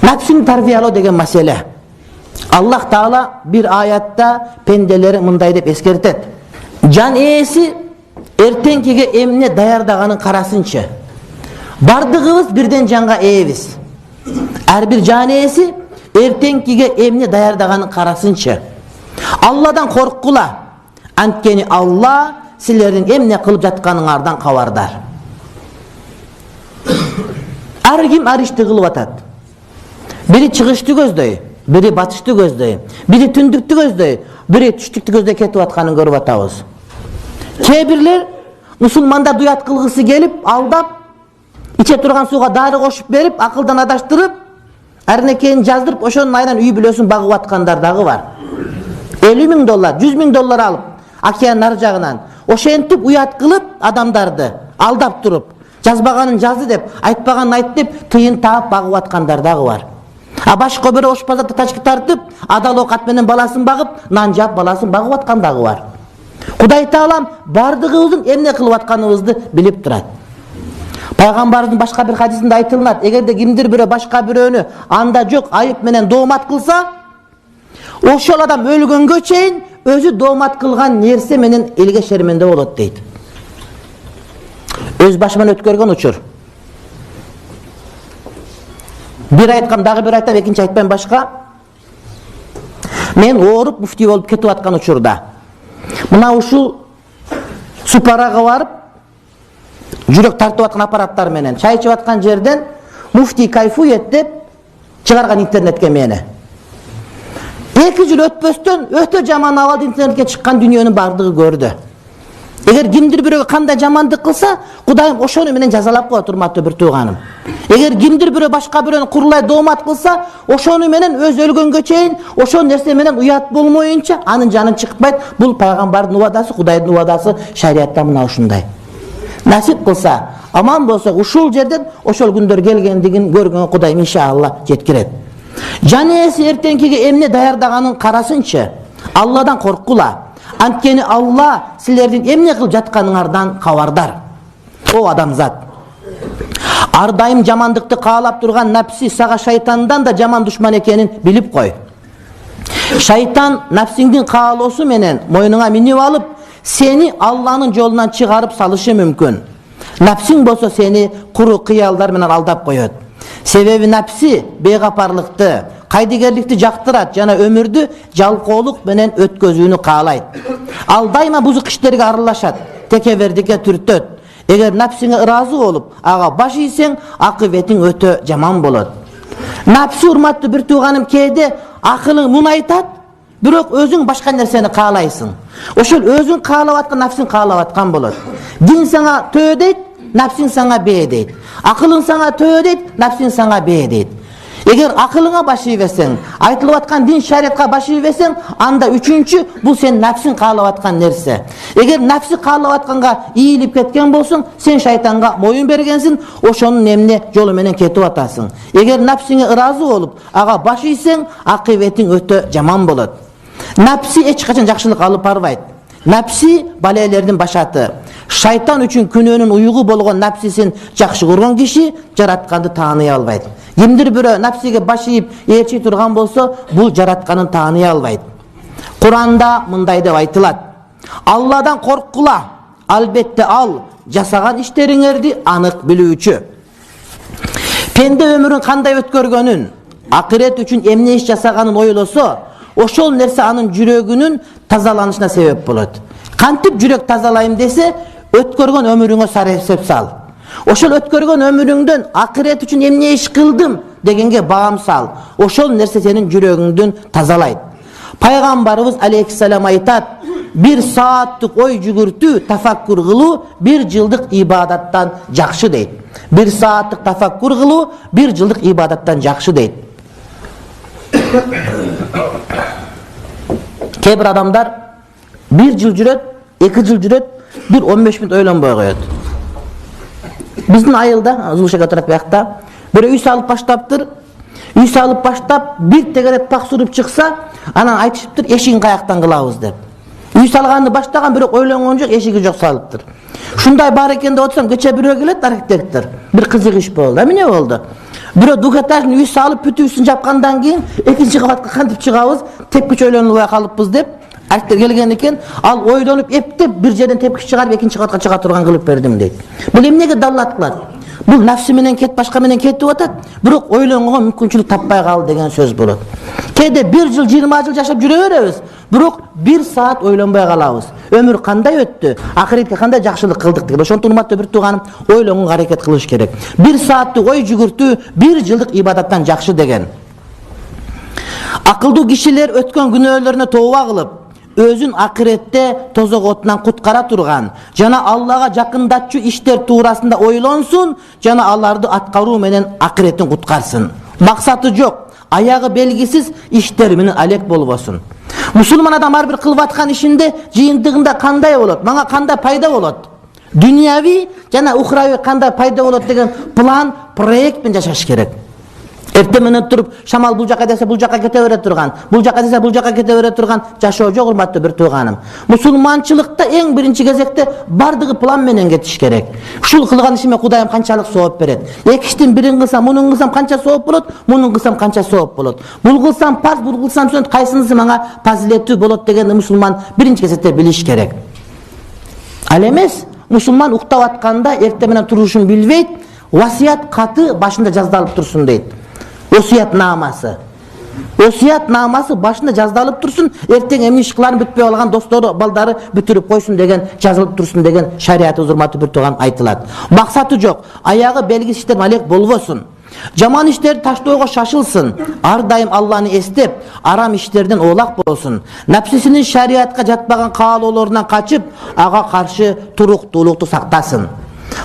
Nafsini tarbiyaloo деген mesele. Allah Taala bir ayette pendeleri mınday dep eskertet. Can eesi ertenkige emne dayardaganın karasınçı. Bardığımız birden canga eebiz. Her bir can eesi ertenkige emne dayardaganın karasınçı. Allah'dan korkula. Antkeni Allah sizlerin emne kılıp jatkanыңардан kabardar. Her kim her işti kılıp atat. Biri çıkıştı gözдөй, biri batıştı gözдөй, biri tündüktü gözдөй, biri түштүктü gözдөй ketip atkanын görüp atабыз. Kebirler musulmanda duyat kılgısı gelip aldap, içe turgan suga dары koşup berip, akıldan adaştırıp, ernekeyin jazdırıp, oşonun aynan üy bülösün bagıp atkandar dagı var. $50.000, $100.000 alıp, океан ар жагынан ошентип уят кылып адамдарды алдап туруп, жазбаганын жазды деп, айтпаганын айт деп тыйын таап багып аткандар дагы бар. А башка бирөө ош базарда тачкы тартып, адал окат менен баласын багып, нан жап баласын багып аткан дагы бар. Кудай Таалам бардыгыбыздын эмне кылып атканыбызды билип турат. Пайгамбардын башка бир хадисинде айтылат, эгерде кимдир бирөө башка бирөөнү анда жок айып менен доомат кылса, ошол адам өлгөнгө чейин өзү доомат кылган нерсе менен элге шерменде болот дейт. Өз башыман өткөргөн учур. Bir ayткам, дагы bir айтам, экинчи айтпайм башка. Мен ооруп муфтий болуп кетип аткан учурда мына ушул супарага барып, жүрөк тартып аткан аппараттар менен чай ичип аткан жерден муфтий кайфует деп чыгарган интернетке мени. 2 жыл өтпөстөн өтө жаман абалда интернетке чыккан дүйнөнүн бардыгы көрдү. Эгер кимдир бирөөгө кандай жамандык кылса, Кудайым ошону менен жазалап коет, урматтуу бир тууганым. Эгер кимдир бирөө башка бирөөнү курлай доомат кылса, ошону менен өз өлгөнгө чейин ошол нерсе менен уят болмоюнча анын жанын чыкпайт. Бул пайгамбардын убадасы, Кудайдын убадасы, шариатта мына ушундай. Насип кылса, аман болсок ушул жерден ошол күндөр келгендигин көргөнгө Кудайым иншалла жеткирет. Жан ээси эртеңкиге эмне даярдаганын карасынчы. Алладан коркула. Анткени Алла силердин эмне кылып жатканыңардан кабардар. О адамзат. Ар дайым жамандыкты каалап турган напси сага шайтандан да жаман душман экенин билип кой. Шайтан напсиңдин каалоосу менен мойнуңа минип алып, сени Алланын жолунан чыгарып салышы мүмкүн. Напсиң болсо сени куру кыялдар менен алдап коет. Себеби напси бейгапарлыкты, кайдыгерликти жактырат жана өмүрдү жалкоолук менен өткөзүүнү каалайт. Ал дайыма бузук иштерге аралашат, текебердикке түртөт. Эгер напсиңе ыраазы болуп, ага баш ийсең, акыбетиң өтө жаман болот. Напси, урматтуу бир тууганым, кээде акылың мун айтат, бирок өзүң башка нерсени каалайсың. Ошол өзүң каалап аткан напсиң каалап аткан болот. Дин сага төө дейт, напсиң сага бээ дейт. Акылың сага төө дейт, напсиң сага бээ дейт. Эгер акылыңа баш ийбесең, айтылып аткан дин шариатка баш ийбесең, анда үчүнчү бул сен напсиң каалап аткан нерсе. Эгер напси каалап атканга ийилип кеткен болсоң, сен шайтанга моюн бергенсиң, ошонун эмне жолу менен кетип атасың. Эгер напсиңе ыраазы болуп, ага баш ийсең, акыбетиң өтө жаман болот. Напси эч качан жакшылык алып барбайт. Напси балелердин башаты. Шайтан үчүн күнөөнүн уюгу болгон напсисин жакшы көргөн киши жаратканды тааный албайт. Кимдир бирөө напсиге баш ийип ээрчи турган болсо, бул жаратканын тааный албайт. Куранда мындай деп айтылат: Алладан коркула, албетте ал жасаган иштериңерди анык билүүчү. Пенде өмүрүн кандай өткөргөнүн, акырет үчүн эмне иш жасаганын ойлосо, ошол нерсе анын жүрөгүнүн тазаланышына себеп болот. Кантип жүрөк тазалайм десе, өткөргөн өмүрүңө сары эсеп сал. Ошол өткөргөн өмүрүңдөн акырет үчүн эмне иш кылдым дегенге баам сал. Ошол нерсе сенин жүрөгүңдүн тазалайт. Пайгамбарыбыз алейхиссалам айтат: 1 сааттык ой жүгүртүү, тафаккур кылуу 1 жылдык ибадаттан жакшы дейт. 1 сааттык тафаккур кылуу 1 жылдык ибадаттан жакшы дейт. Кээ бир адамдар 1 жыл жүрөт, 2 жыл жүрөт, бир 15 мүнөт ойлонбой коет. Биздин айылда, Зулшага турат биякта, бир үй салып баштаптыр. Үй салып баштап, бир тегерет пак суруп чыкса, анан айтышыптыр, эшигин каяктан кылабыз деп. Үй салганды баштаган, бирок ойлонгон жок, эшиги жок салыптыр. Ушундай бар экен деп отсам, кече бирөө келет, архитектор. Бир кызык иш болду. Эмне болду? Бирок двухэтажный үй салып бүтүүсүн жапкандан кийин экинчи кабатка кантип чыгабыз, тепкич ойлонбой калыппыз деп айтып келген экен. Ал ойлонуп эптеп бир жерден тепкич чыгарып экинчи кабатка чыга турган кылып бердим дейт. Бул эмнеге далилат кылат? Бул нафсы менен кет, башка менен кетип атат, бирок ойлонгонго мүмкүнчүлүк таппай калды деген сөз болот. Кээде 1 жыл, 20 жыл жашап жүрө беребиз, бирок 1 саат ойлонбой калабыз. Өмүр кандай өттү? Акыретке кандай жакшылык кылдык деген. Ошондуктан урматтуу бир тууганым, ойлонгонго аракет кылыш керек. 1 сааттык ой жүгүртүү 1 жылдык ибадаттан жакшы деген. Акылдуу кишилер өткөн күнөөлөрүнө тооба кылып, өзүн акыретте тозок отунан куткара турган жана Аллага жакындатчу иштер туурасында ойлонсун жана аларды аткаруу менен акыретин куткарсын. Максаты жок, аягы белгисиз иштер менен алек болбосун. Мусулман адам ар бир кылып аткан ишинде жыйынтыгында кандай болот, мага кандай пайда болот, дүйнөви жана ухрави кандай пайда болот деген план, проект менен жашаш керек. Эртең менен туруп шамал бул жака десе бул жака кете бере турган, бул жака десе бул жака кете бере турган жашоо жок, урматтуу бир тууганым. Мусулманчылыкта эң биринчи кезекте бардыгы план менен кетиш керек. Ушул кылган ишиме Кудайым канчалык сооп берет? Эки иштин бирин кылсам, мунун кылсам канча сооп болот, мунун кылсам канча сооп болот? Бул кылсам парз, бул кылсам сүннөт, кайсынысы мага фазилеттүү болот дегенди мусулман биринчи кезекте билиш керек. Ал эмес, мусулман уктап атканда эртең менен турушун билбейт, васият каты башында жаздалып турсун дейт. Осият намасы. Осият намасы башында жаздалып турсун, эртең эмне иш кыларын бүтпөй алган достору, балдары бүтүрүп койсун деген, жазылып турсун деген шариятыбыз урматтуу бир тууган айтылат. Максаты жок, аягы белгисиз иштер алек болбосун. Жаман иштерди таштоого шашылсын, ар дайым Алланы эстеп, арам иштерден оолак болсун. Напсисинин шариатка жатпаган каалоолорунан качып, ага каршы туруктуулукту сактасын.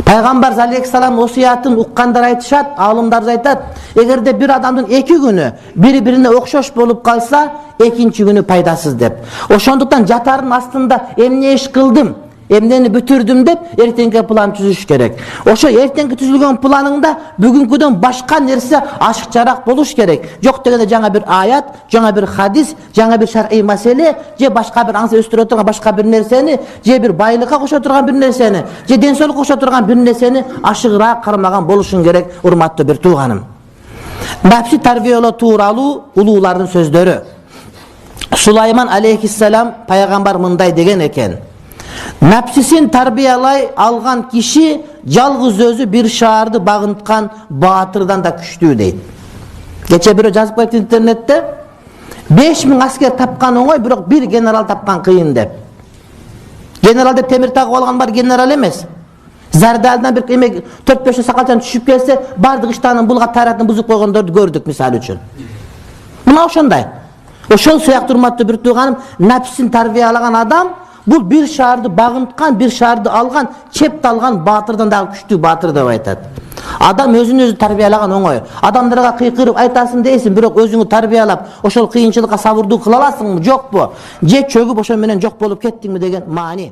Пайгамбар алейхиссалам осиятын уккандар айтышат, алымдар айтат, эгерде бир адамдын 2 күнү бири-бирине окшош болуп калса, экинчи күнү пайдасыз деп. Ошондуктан жатардын астында эмне иш кылдым, эмнени бүтүрдүм деп эртеңки план түзүш керек. Ошо эртеңки түзүлгөн планыңда бүгүнкүдөн башка нерсе ашыкчараак болуш керек. Жок дегенде жаңа бир аят, жаңа бир хадис, жаңа бир шар'ий маселе, же башка бир аңсы өстүрө турган башка бир нерсени, же бир байлыкка кошо турган бир нерсени, же ден соолукка кошо турган бир нерсени ашыгыраак кармаган болушуң керек, урматтуу бир тууганым. Напси тарбиялоо тууралуу улуулардын сөздөрү. Сулайман алейхиссалам пайгамбар мындай деген экен: Напсисин тарбиялай алган киши жалгыз өзү бир шаарды багынткан баатырдан да күчтүү дейт. Кече бирөө жазып коюпту интернетте, 5000 аскер тапкан оңой, бирок бир генерал тапкан кыйын деп. Генерал деп темир тагып алган бар генерал эмес. Зардалдан бир 4-5 сакалчан түшүп келсе, бардык иштанын булга таратын бузуп койгондорду көрдүк мисал үчүн. Мына ошондой. Ошол сыяктуу урматтуу бир тууганым, напсисин тарбиялаган адам бул бир шаарды багынткан, бир шаарды алган, чепти алган баатырдан дагы күчтүү баатыр деп айтат. Адам өзүн өзү тарбиялаган оңой. Адамдарга кыйкырып айтасың дейсиң, бирок өзүңү тарбиялап, ошол кыйынчылыкка сабырдуу кыла аласыңбы, жокпу? Же чөгүп ошо менен жок болуп кеттиңби деген маани.